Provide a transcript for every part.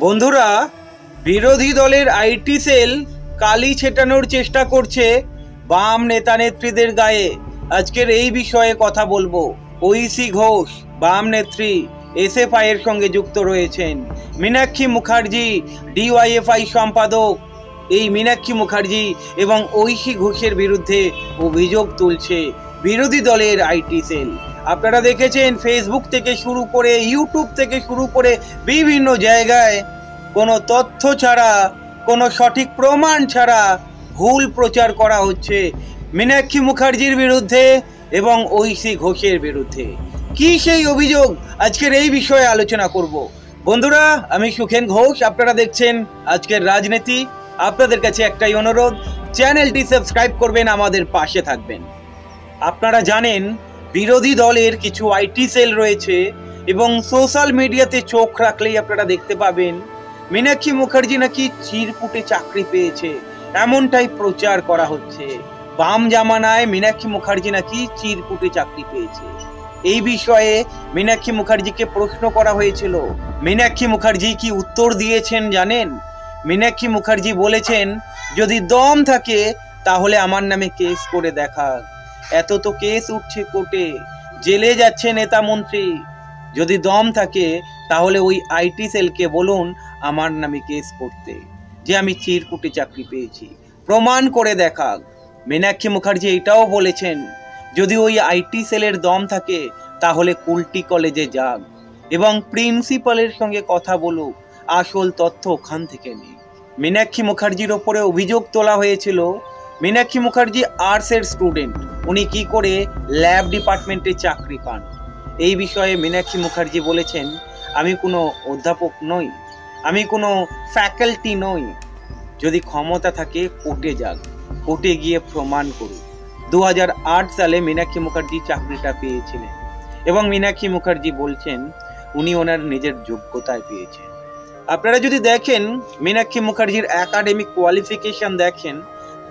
বন্ধুরা, বিরোধী দলের আইটি সেল কালি ছেটানোর চেষ্টা করছে বাম নেতা নেত্রীদের গায়ে। আজকের এই বিষয়ে কথা বলবো। ঐশী ঘোষ বাম নেত্রী এসএফআই এর সঙ্গে যুক্ত রয়েছেন। মীনাক্ষী মুখার্জি ডিওয়াইএফআই সম্পাদক। এই মীনাক্ষী মুখার্জি এবং ঐশী ঘোষের বিরুদ্ধে অভিযোগ তুলছে বিরোধী দলের আইটি সেল। আপনারা দেখেছেন ফেসবুক থেকে শুরু করে ইউটিউব থেকে শুরু করে বিভিন্ন জায়গায় কোনো তথ্য ছাড়া, কোনো সঠিক প্রমাণ ছাড়া ভুল প্রচার করা হচ্ছে মীনাক্ষী মুখার্জির বিরুদ্ধে এবং ঐশী ঘোষের বিরুদ্ধে। কি সেই অভিযোগ, আজকের এই বিষয়ে আলোচনা করব। বন্ধুরা, আমি সুখেন ঘোষ, আপনারা দেখছেন আজকের রাজনীতি। আপনাদের কাছে একটাই অনুরোধ, চ্যানেলটি সাবস্ক্রাইব করবেন, আমাদের পাশে থাকবেন। আপনারা জানেন বিরোধী দলের কিছু আইটি সেল রয়েছে এবং সোশ্যাল মিডিয়াতে চোখ রাখলেই আপনারা দেখতে পাবেন মীনাক্ষী মুখার্জি নাকি চিরকুটে চাকরি পেয়েছে, এমনটাই প্রচার করা হচ্ছে। বাম জামানায় মীনাক্ষী মুখার্জি নাকি চিরকুটে চাকরি পেয়েছে। এই বিষয়ে মীনাক্ষী মুখার্জিকে প্রশ্ন করা হয়েছিল। মীনাক্ষী মুখার্জি কি উত্তর দিয়েছেন জানেন? মীনাক্ষী মুখার্জি বলেছেন, যদি দম থাকে তাহলে আমার নামে কেস করে দেখা। এত তো কেস উঠছে কোর্টে, জেলে যাচ্ছে নেতা মন্ত্রী। যদি দম থাকে তাহলে ওই আইটি সেলকে বলুন আমার নামে কেস করতে, যে আমি চিরকুটে চাকরি পেয়েছি, প্রমাণ করে দেখা। মীনাক্ষী মুখার্জি এটাও বলেছেন, যদি ওই আইটি সেলের দম থাকে তাহলে কুলটি কলেজে যাক এবং প্রিন্সিপালের সঙ্গে কথা বলুক, আসল তথ্য ওখান থেকে নেই। মীনাক্ষী মুখার্জির ওপরে অভিযোগ তোলা হয়েছিল, মীনাক্ষী মুখার্জি আর্টসের স্টুডেন্ট, উনি কি করে ল্যাব ডিপার্টমেন্টে চাকরি পান। এই বিষয়ে মীনাক্ষী মুখার্জি বলেছেন, আমি কোনো অধ্যাপক নই, আমি কোনো ফ্যাকাল্টি নই। যদি ক্ষমতা থাকে কোর্টে যাক, কোর্টে গিয়ে প্রমাণ করুন। 2008 সালে মীনাক্ষী মুখার্জি চাকরিটা পেয়েছিলেন এবং মীনাক্ষী মুখার্জি বলছেন উনি ওনার নিজের যোগ্যতায় পেয়েছেন। আপনারা যদি দেখেন মীনাক্ষী মুখার্জির একাডেমিক কোয়ালিফিকেশন দেখেন,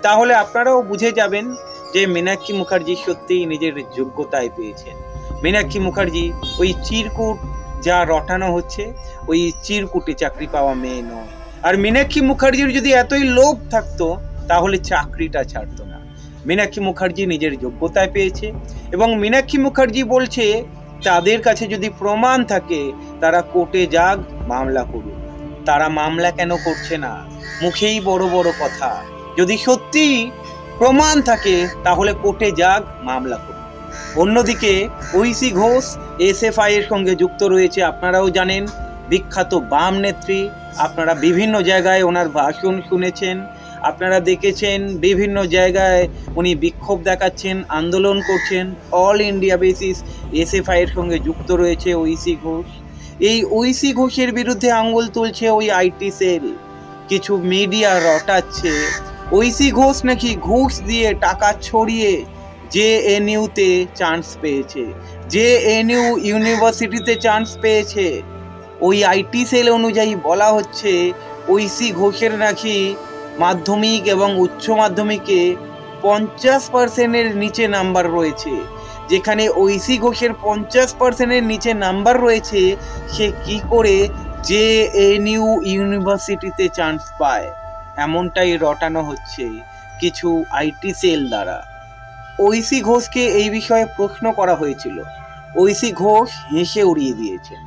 তাহলে আপনারাও বুঝে যাবেন যে মীনাক্ষী মুখার্জি সত্যিই নিজের যোগ্যতায় পেয়েছেন। মীনাক্ষী মুখার্জি ওই চিরকুট যা রটানো হচ্ছে, ওই চিরকুটে চাকরি পাওয়া মেয়ে নয়। আর মীনাক্ষী মুখার্জির যদি এতই লোভ থাকতো তাহলে চাকরিটা ছাড়তো না। মীনাক্ষী মুখার্জি নিজের যোগ্যতায় পেয়েছে এবং মীনাক্ষী মুখার্জি বলছে তাদের কাছে যদি প্রমাণ থাকে তারা কোর্টে যাক, মামলা করুক। তারা মামলা কেন করছে না? মুখেই বড় বড় কথা। যদি সত্যি প্রমাণ থাকে তাহলে কোর্টে যাক, মামলা করুক। অন্যদিকে ঐশী ঘোষ এসএফআই এর সঙ্গে যুক্ত রয়েছে। আপনারাও জানেন, বিখ্যাত বাম নেত্রী। আপনারা বিভিন্ন জায়গায় ওনার ভাষণ শুনেছেন, আপনারা দেখেছেন বিভিন্ন জায়গায় উনি বিক্ষোভ দেখাচ্ছেন, আন্দোলন করছেন। অল ইন্ডিয়া বেসিস এসএফআই এর সঙ্গে যুক্ত রয়েছে ঐশী ঘোষ। এই ঐশী ঘোষের বিরুদ্ধে আঙ্গুল তুলছে ওই আইটি সেল। কিছু মিডিয়া রটাচ্ছে ঐশী ঘোষ নাকি ঘুষ দিয়ে টাকা ছড়িয়ে জেএনইউতে চান্স পেয়েছে, জেএনইউ ইউনিভার্সিটিতে চান্স পেয়েছে। ওই আইটি সেল অনুযায়ী বলা হচ্ছে ঐশী ঘোষের নাকি মাধ্যমিক এবং উচ্চ মাধ্যমিকে 50%-এর নিচে নাম্বার রয়েছে। যেখানে ঐশী ঘোষের 50%-এর নিচে নাম্বার রয়েছে, সে কি করে জেএনইউ ইউনিভার্সিটিতে চান্স পায়, এমনটাই রটানো হচ্ছে কিছু আইটি সেল দ্বারা। ঐশী ঘোষকে এই বিষয়ে প্রশ্ন করা হয়েছিল, ঐশী ঘোষ হেসে উড়িয়ে দিয়েছেন।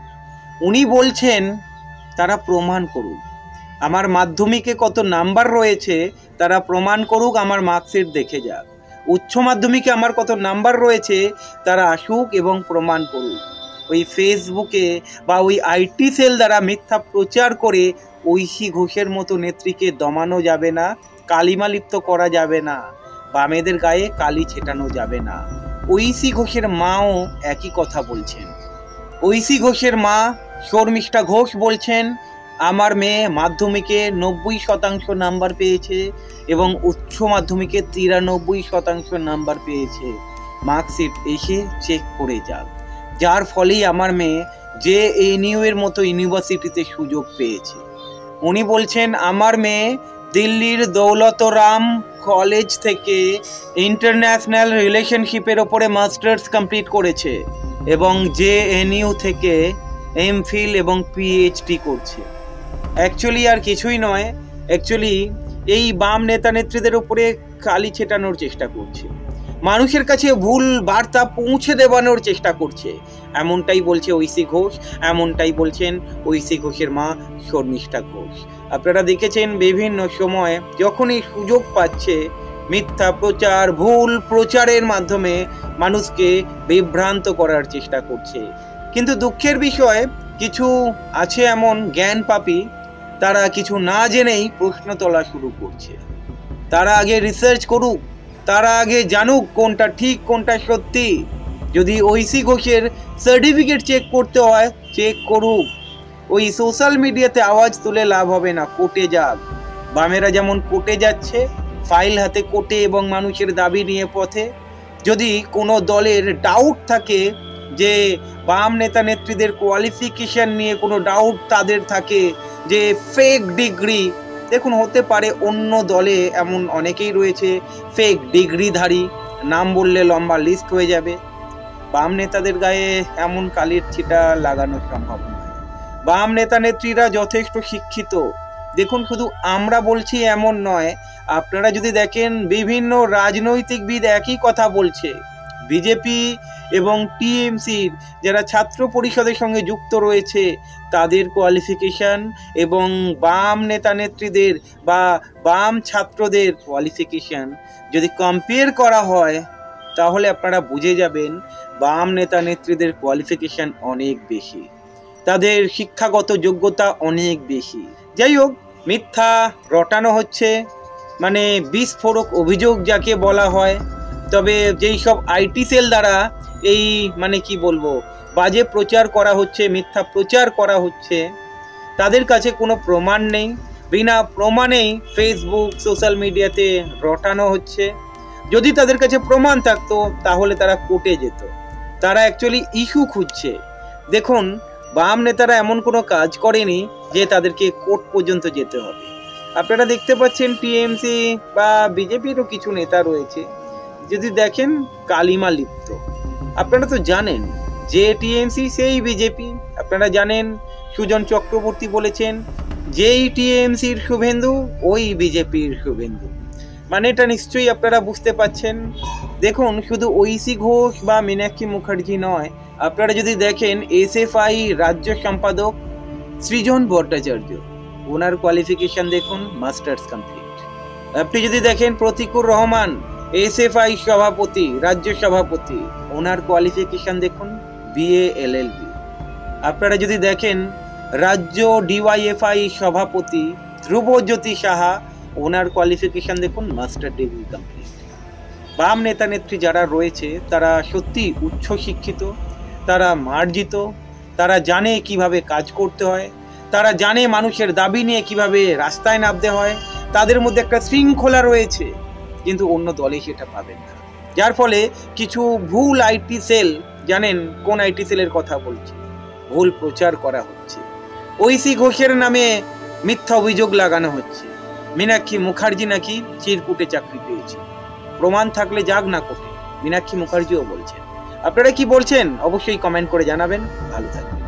উনি বলছেন তারা প্রমাণ করুক, আমার মাধ্যমিকে কত নাম্বার রয়েছে তারা প্রমাণ করুক, আমার মার্কশিট দেখে যাক। উচ্চ মাধ্যমিকে আমার কত নাম্বার রয়েছে তারা আসুক এবং প্রমাণ করুক। ওই ফেসবুকে বা ওই আইটি সেল দ্বারা মিথ্যা প্রচার করে ঐশী ঘোষের মতো নেত্রীকে দমানো যাবে না, কালিমালিপ্ত করা যাবে না, বামেদের গায়ে কালি ছেটানো যাবে না। ঐশী ঘোষের মাও একই কথা বলছেন। ঐশী ঘোষের মা শর্মিষ্ঠা ঘোষ বলছেন, আমার মেয়ে মাধ্যমিকে 90% নাম্বার পেয়েছে এবং উচ্চ মাধ্যমিকে 93% নাম্বার পেয়েছে, মার্কশিট এসে চেক করে যাক। যার ফলেই আমার মেয়ে জেএনইউ এর মতো ইউনিভার্সিটিতে সুযোগ পেয়েছে। উনি বলছেন আমার মেয়ে দিল্লির দৌলতরাম কলেজ থেকে ইন্টারন্যাশনাল রিলেশনশিপের ওপরে মাস্টার্স কমপ্লিট করেছে এবং জেএনইউ থেকে এমফিল এবং পিএইচডি করছে। অ্যাকচুয়ালি আর কিছুই নয়, অ্যাকচুয়ালি এই বাম নেতা নেত্রীদের উপরে কালি ছেটানোর চেষ্টা করছে, মানুষের কাছে ভুল বার্তা পৌঁছে দেওয়ানোর চেষ্টা করছে। এমনটাই বলছে ঐশী ঘোষ, এমনটাই বলছেন ঐশী ঘোষের মা শর্মিষ্ঠা ঘোষ। আপনারা দেখেছেন বিভিন্ন সময় যখনই সুযোগ পাচ্ছে মিথ্যা প্রচার, ভুল প্রচারের মাধ্যমে মানুষকে বিভ্রান্ত করার চেষ্টা করছে। কিন্তু দুঃখের বিষয়, কিছু আছে এমন জ্ঞান পাপী, তারা কিছু না জেনেই প্রশ্ন তোলা শুরু করছে। তারা আগে রিসার্চ করুক, তারা আগে জানুক কোনটা ঠিক কোনটা সত্যি। যদি ঐশী ঘোষের সার্টিফিকেট চেক করতে হয় চেক করুক, ওই সোশ্যাল মিডিয়াতে আওয়াজ তুলে লাভ হবে না, কোর্টে যাক। বামেরা যেমন কোর্টে যাচ্ছে, ফাইল হাতে কোর্টে এবং মানুষের দাবি নিয়ে পথে। যদি কোনো দলের ডাউট থাকে যে বাম নেতা নেত্রীদের কোয়ালিফিকেশন নিয়ে কোনো ডাউট তাদের থাকে যে ফেক ডিগ্রি, দেখুন হতে পারে অন্য দলে এমন অনেকেই রয়েছে ফেক ডিগ্রিধারী, নাম বললে লম্বা লিস্ট হয়ে যাবে। বাম নেতাদের গায়ে এমন কালির ছিটা লাগানো সম্ভব নয়। বাম নেতা নেত্রীরা যথেষ্ট শিক্ষিত। দেখুন শুধু আমরা বলছি এমন নয়, আপনারা যদি দেখেন বিভিন্ন রাজনৈতিকবিদ একই কথা বলছে। বিজেপি এবং টিএমসির যারা ছাত্র পরিষদের সঙ্গে যুক্ত রয়েছে তাদের কোয়ালিফিকেশন এবং বাম নেতা নেত্রীদের বা বাম ছাত্রদের কোয়ালিফিকেশন যদি কম্পেয়ার করা হয় তাহলে আপনারা বুঝে যাবেন বাম নেতা নেত্রীদের কোয়ালিফিকেশন অনেক বেশি, তাদের শিক্ষাগত যোগ্যতা অনেক বেশি। যাই হোক, মিথ্যা রটানো হচ্ছে, মানে বিস্ফোরক অভিযোগ যাকে বলা হয়। তবে যেই সব আইটি সেল দ্বারা এই মানে কি বলবো বাজে প্রচার করা হচ্ছে, মিথ্যা প্রচার করা হচ্ছে, তাদের কাছে কোনো প্রমাণ নেই। বিনা প্রমাণেই ফেসবুক সোশ্যাল মিডিয়াতে রটানো হচ্ছে। যদি তাদের কাছে প্রমাণ থাকতো তাহলে তারা কোর্টে যেত। তারা অ্যাকচুয়ালি ইস্যু খুঁজছে। দেখুন, বাম নেতারা এমন কোনো কাজ করেনি যে তাদেরকে কোর্ট পর্যন্ত যেতে হবে। আপনারা দেখতে পাচ্ছেন টিএমসি বা বিজেপিরও কিছু নেতা রয়েছে, যদি দেখেন কালিমা লিপ্ত। আপনারা তো জানেন যে টিএমসি সেই বিজেপি। আপনারা জানেন সুজন চক্রবর্তী বলেছেন যেই টিএমসির শুভেন্দু ওই বিজেপির শুভেন্দু, মানে এটা নিশ্চয়ই আপনারা বুঝতে পাচ্ছেন। দেখুন, শুধু ঐশী ঘোষ বা মীনাক্ষী মুখার্জি নয়, আপনারা যদি দেখেন এসএফআই রাজ্য সম্পাদক সৃজন ভট্টাচার্য, ওনার কোয়ালিফিকেশন দেখুন মাস্টার্স কমপ্লিট। আপনি যদি দেখেন প্রতিকুর রহমান এসএফআই সভাপতি, রাজ্য সভাপতি, ওনার কোয়ালিফিকেশন দেখুন বিএ এলএলবি। আপনারা যদি দেখেন রাজ্য ডিওয়াইএফআই সভাপতি ধ্রুবজ্যোতি সাহা, ওনার কোয়ালিফিকেশন দেখুন মাস্টার ডিগ্রি কমপ্লিট। বাম নেতা নেত্রী যারা রয়েছে তারা সত্যি উচ্চ শিক্ষিত, তারা মার্জিত, তারা জানে কিভাবে কাজ করতে হয়, তারা জানে মানুষের দাবি নিয়ে কিভাবে রাস্তায় নামতে হয়, তাদের মধ্যে একটা শৃঙ্খলা রয়েছে, কিন্তু অন্য দলে সেটা পাবেন না। যার ফলে কিছু ভুল আইটি সেল, জানেন কোন আইটি সেলের কথা বলছি, ভুল প্রচার করা হচ্ছে। ঐশী ঘোষের নামে মিথ্যা অভিযোগ লাগানো হচ্ছে, মীনাক্ষী মুখার্জি নাকি চিরকুটে চাকরি পেয়েছে। প্রমাণ থাকলে যাক না কোর্টে, মীনাক্ষী মুখার্জিও বলছেন। আপনারা কি বলছেন অবশ্যই কমেন্ট করে জানাবেন। ভালো থাকবেন।